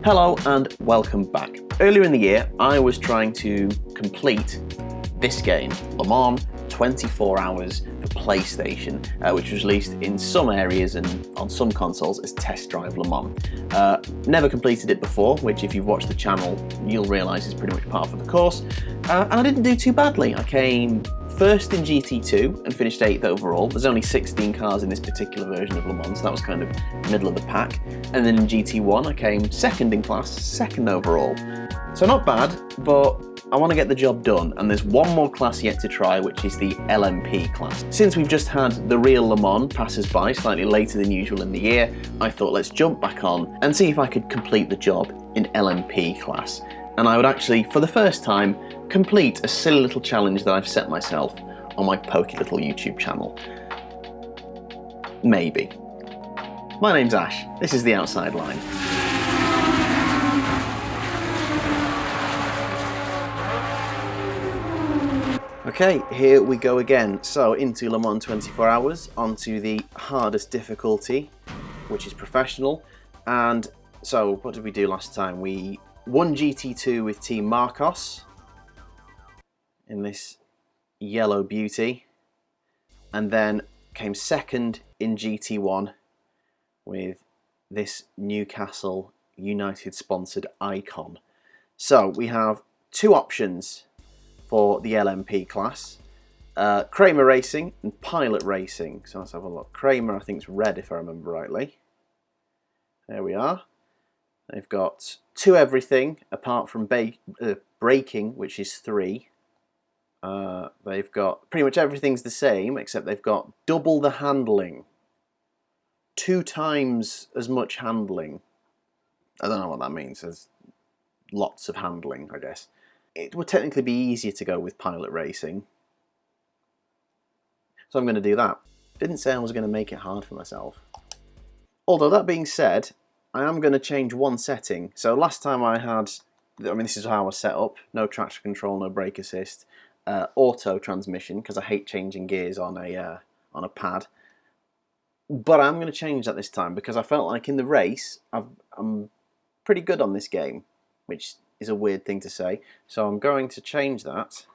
Hello and welcome back. Earlier in the year, I was trying to complete this game, Le Mans 24 Hours for PlayStation, which was released in some areas and on some consoles as Test Drive Le Mans. Never completed it before, which if you've watched the channel, you'll realise is pretty much part of the course. And I didn't do too badly. I came first in GT2 and finished 8th overall. There's only 16 cars in this particular version of Le Mans, so that was kind of middle of the pack. And then in GT1 I came second in class, second overall. So not bad, but I want to get the job done, and there's one more class yet to try, which is the LMP class. Since we've just had the real Le Mans pass us by slightly later than usual in the year, I thought let's jump back on and see if I could complete the job in LMP class. And I would actually, for the first time, complete a silly little challenge that I've set myself on my pokey little YouTube channel. Maybe. My name's Ash, this is The Outside Line. Okay, here we go again. So into Le Mans 24 Hours, onto the hardest difficulty, which is professional. And so what did we do last time? We won GT2 with Team Marcos in this yellow beauty, and then came second in GT1 with this Newcastle United sponsored icon. So we have two options for the LMP class, Kramer Racing and Pilot Racing. So let's have a look. Kramer, I think, is red if I remember rightly. There we are. They've got two everything apart from braking, which is 3. They've got pretty much everything's the same, except they've got double the handling. 2 times as much handling. I don't know what that means. There's lots of handling, I guess. It would technically be easier to go with Pilot Racing, so I'm going to do that. Didn't say I was going to make it hard for myself. Although that being said, I am going to change one setting. So last time I had, this is how I was set up, no traction control, no brake assist, auto transmission, because I hate changing gears on a pad. But I'm going to change that this time, because I felt like in the race, I'm pretty good on this game, which is a weird thing to say. So I'm going to change that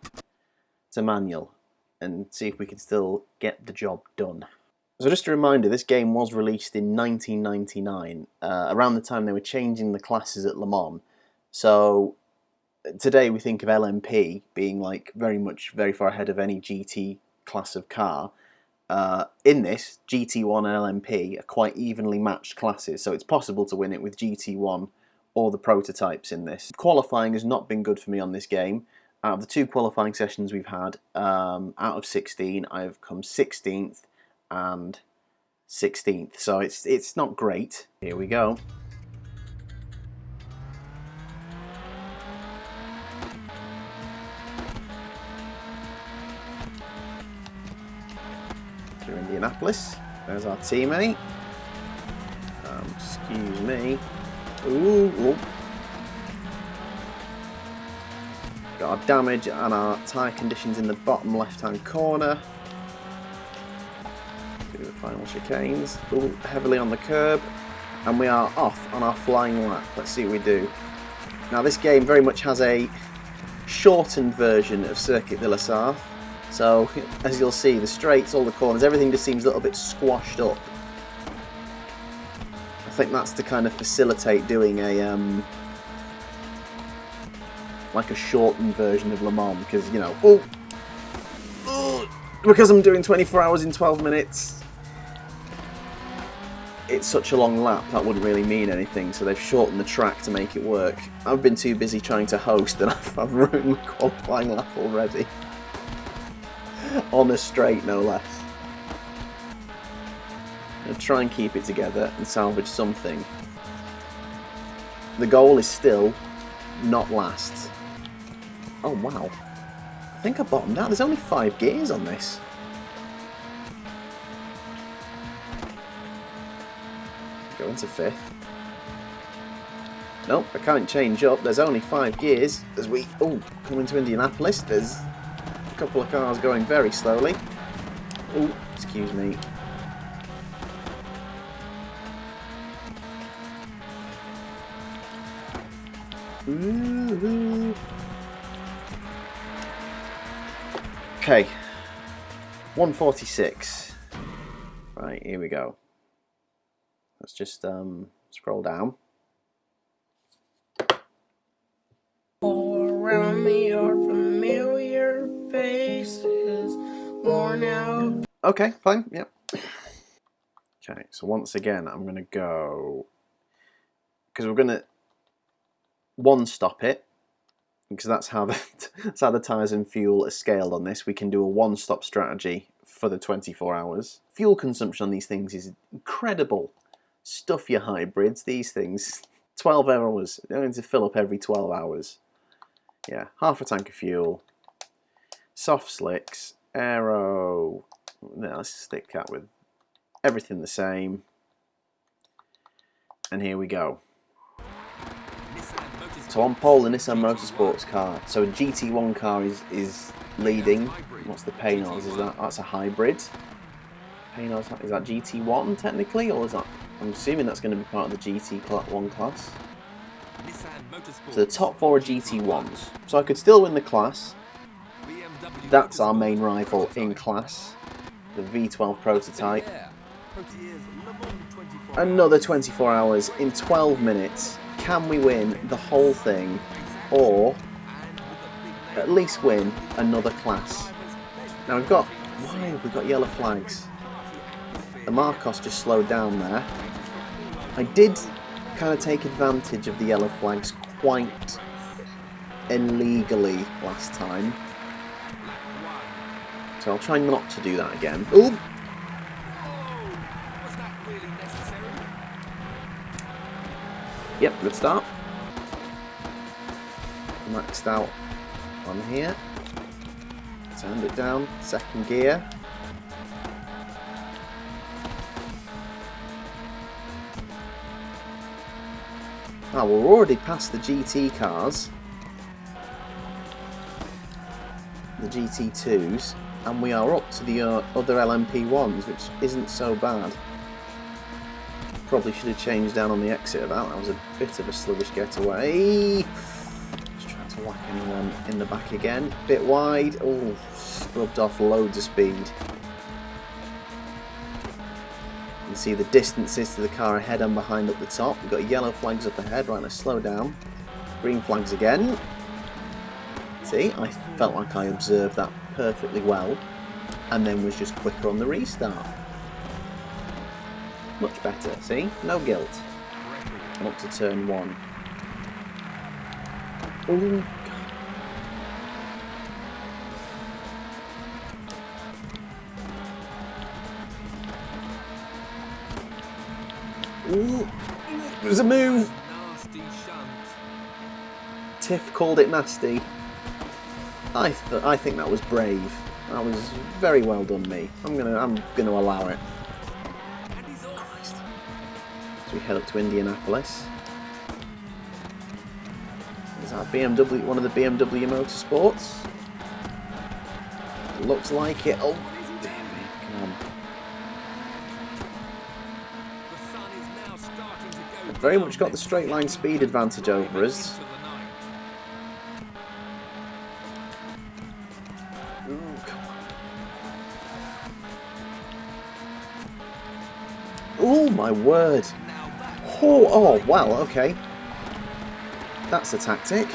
to manual and see if we can still get the job done. So just a reminder, this game was released in 1999, around the time they were changing the classes at Le Mans. So today we think of LMP being like very far ahead of any GT class of car. In this, GT1 and LMP are quite evenly matched classes, so it's possible to win it with GT1 or the prototypes in this. Qualifying has not been good for me on this game. Out of the 2 qualifying sessions we've had, out of 16, I've come 16th and 16th, so it's not great. Here we go. Through Indianapolis. There's our teammate. Excuse me. Ooh. Got our damage and our tyre conditions in the bottom left-hand corner. Do the final chicanes. Ooh, heavily on the curb. And we are off on our flying lap. Let's see what we do. Now this game very much has a shortened version of Circuit de la Sarthe. So as you'll see, the straights, all the corners, everything just seems a little bit squashed up. I think that's to kind of facilitate doing a like a shortened version of Le Mans, because you know, because I'm doing 24 hours in 12 minutes, it's such a long lap that wouldn't really mean anything, so they've shortened the track to make it work. I've been too busy trying to host and I've ruined the qualifying lap already. On a straight, no less. I'll try and keep it together and salvage something. The goal is still not last. Oh wow, I think I bottomed out. There's only 5 gears on this. Go into 5th. Nope, I can't change up. There's only 5 gears as we come into Indianapolis. There's a couple of cars going very slowly. Oh, excuse me. Okay, 146. Right, here we go. Let's just scroll down. All around me are familiar faces, worn out. Okay, fine, yep. Okay, so once again, I'm going to go, because we're going to one-stop it, because that's how the tyres and fuel are scaled on this. We can do a one-stop strategy for the 24 hours. Fuel consumption on these things is incredible. Stuff your hybrids, these things, 12 hours. They're going to fill up every 12 hours. Yeah, half a tank of fuel, soft slicks, aero. Now let's stick that with everything the same. And here we go. So on pole, the Nissan Motorsports car. So a GT1 car is leading. What's the Paynos? Is that? That's a hybrid. Paynos, is that GT1 technically, or is that? I'm assuming that's going to be part of the GT1 class. So the top 4 are GT1s. So I could still win the class. That's our main rival in class. The V12 prototype. Another 24 hours in 12 minutes. Can we win the whole thing, or at least win another class? Now we've got, why have we got yellow flags? The Marcos just slowed down there. I did kind of take advantage of the yellow flags quite illegally last time, so I'll try not to do that again. Ooh! Yep, good start. Maxed out on here. Turned it down, second gear. Ah, we're already past the GT cars, the GT2s, and we are up to the other LMP1s, which isn't so bad. Probably should have changed down on the exit of that. That was a bit of a sluggish getaway. Just trying to whack anyone in the back again. Bit wide. Oh, scrubbed off loads of speed. You can see the distances to the car ahead and behind up the top. We've got yellow flags up ahead. Right, let's slow down. Green flags again. See, I felt like I observed that perfectly well, and then was just quicker on the restart. Much better, see? No guilt. And up to turn 1. Ooh. Ooh. There's a move! Tiff called it nasty. I think that was brave. That was very well done, me. I'm gonna allow it. We head up to Indianapolis. Is that BMW, one of the BMW Motorsports? It looks like it. Oh, damn it, come on. They've very much got the straight line speed advantage over us. Ooh, come on. Oh, my word. Oh, wow, okay. That's a tactic.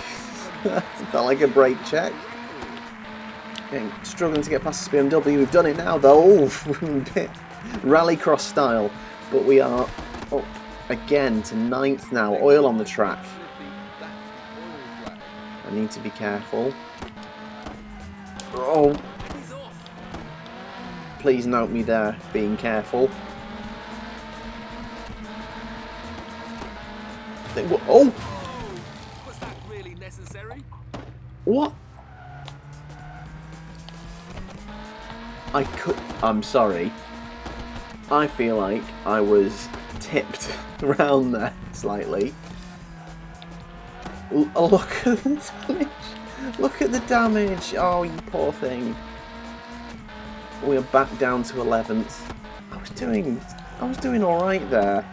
Felt like a brake check. Struggling to get past this BMW. We've done it now, though. Bit rallycross style. But we are up again to 9th now. Oil on the track. I need to be careful. Oh. Please note me there being careful. Oh! Was that really necessary? What? I'm sorry. I feel like I was tipped around there slightly. Oh, look at the damage. Look at the damage. Oh, you poor thing. We are back down to 11th. I was doing all right there.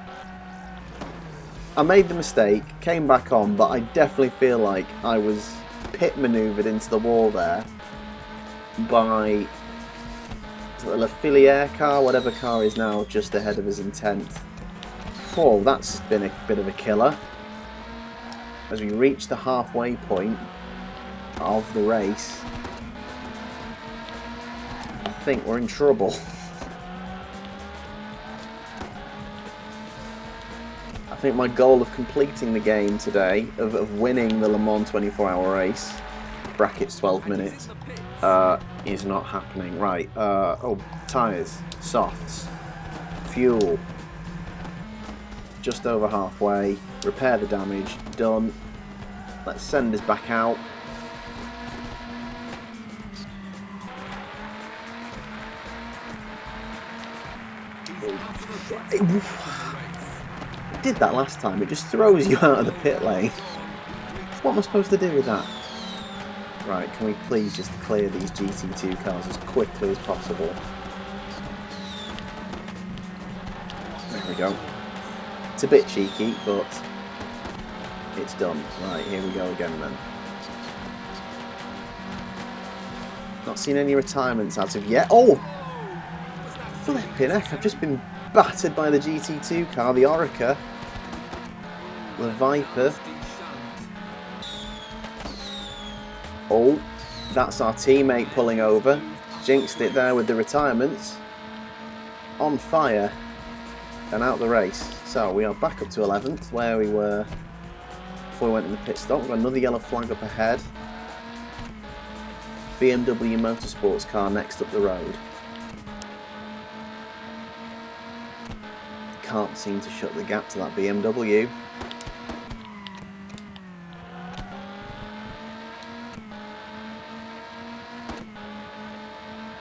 I made the mistake, came back on, but I definitely feel like I was pit manoeuvred into the wall there by the Lafiliere car, whatever car is now just ahead of us in 10th. Oh, that's been a bit of a killer. As we reach the halfway point of the race, I think we're in trouble. I think my goal of completing the game today, of winning the Le Mans 24-hour race, brackets 12 minutes, is not happening. Right, oh, tyres, softs, fuel, just over halfway, repair the damage, done. Let's send this back out. It did that last time, it just throws you out of the pit lane. What am I supposed to do with that? Right, can we please just clear these GT2 cars as quickly as possible? There we go. It's a bit cheeky, but it's done. Right, here we go again then. Not seen any retirements as of yet. Oh! Flipping heck, I've just been battered by the GT2 car, the Orica, the Viper. Oh, that's our teammate pulling over. Jinxed it there with the retirements. On fire and out the race. So we are back up to 11th where we were before we went in the pit stop. We've got another yellow flag up ahead. BMW Motorsports car next up the road. Can't seem to shut the gap to that BMW.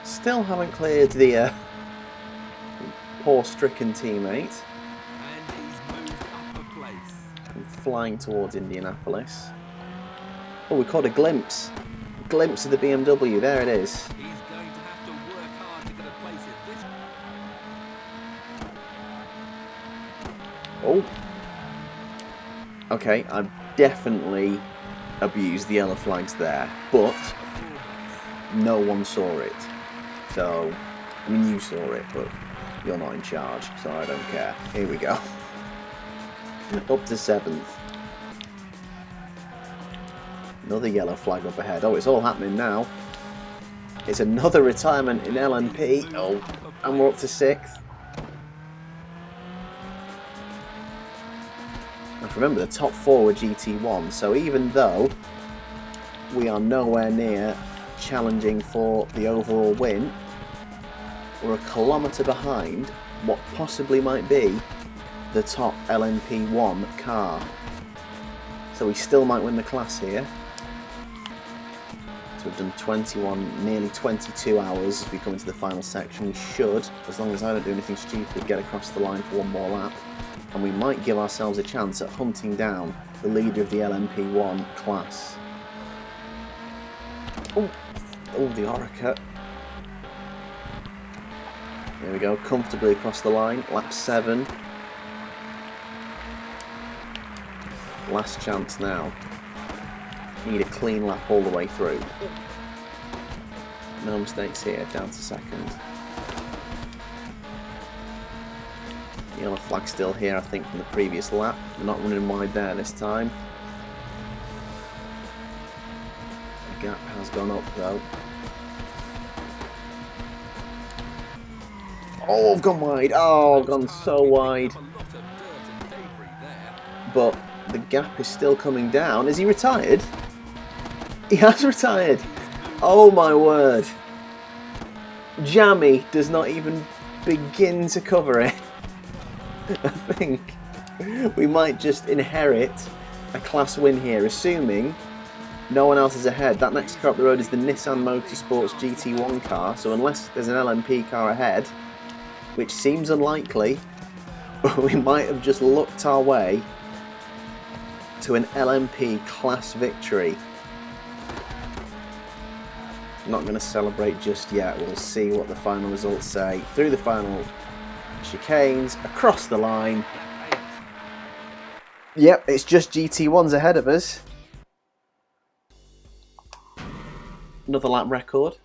Still haven't cleared the poor stricken teammate. And he's moved up a place. And flying towards Indianapolis. Oh, we caught a glimpse. Glimpse of the BMW. There it is. He's going to have to work hard to get a place in this. Oh. Okay, I've definitely abused the yellow flags there, but no one saw it. So, I mean, you saw it, but you're not in charge, so I don't care. Here we go. Up to 7th. Another yellow flag up ahead. Oh, it's all happening now. It's another retirement in LMP. Oh, and we're up to 6th. And remember, the top 4 were GT1, so even though we are nowhere near challenging for the overall win, we're a kilometre behind what possibly might be the top LMP1 car. So we still might win the class here. So we've done 21, nearly 22 hours as we come into the final section. We should, as long as I don't do anything stupid, get across the line for one more lap. And we might give ourselves a chance at hunting down the leader of the LMP1 class. Oh, the Orica. There we go, comfortably across the line, lap 7. Last chance now. Need a clean lap all the way through. No mistakes here, down to 2nd. Yellow flag still here, I think, from the previous lap. We're not running wide there this time. The gap has gone up though. Oh, I've gone wide. Oh, I've gone so wide. But the gap is still coming down. Is he retired? He has retired. Oh my word. Jammy does not even begin to cover it. I think we might just inherit a class win here, assuming no one else is ahead. That next car up the road is the Nissan Motorsports GT1 car, so unless there's an LMP car ahead, which seems unlikely, we might have just looked our way to an LMP class victory. I'm not going to celebrate just yet. We'll see what the final results say. Through the final chicanes, across the line. Yep, it's just GT1s ahead of us. Another lap record.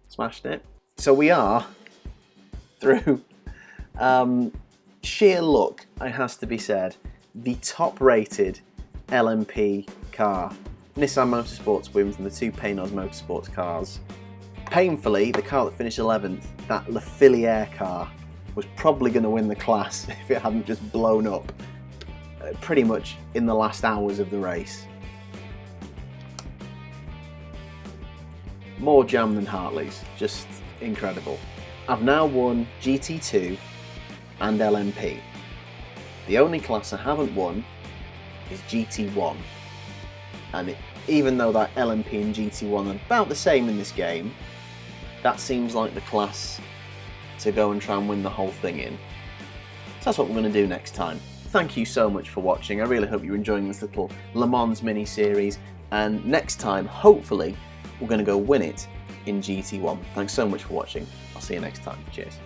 Smashed it. So we are through sheer luck, it has to be said, the top rated LMP car. Nissan Motorsports win from the two Paynos Motorsports cars. Painfully, the car that finished 11th, that Le Filière car, was probably going to win the class if it hadn't just blown up pretty much in the last hours of the race. More jam than Hartley's, just incredible. I've now won GT2 and LMP. The only class I haven't won is GT1, and even though that LMP and GT1 are about the same in this game, that seems like the class to go and try and win the whole thing in. So that's what we're going to do next time. Thank you so much for watching. I really hope you're enjoying this little Le Mans mini-series, and next time, hopefully, we're going to go win it in GT1. Thanks so much for watching. I'll see you next time. Cheers.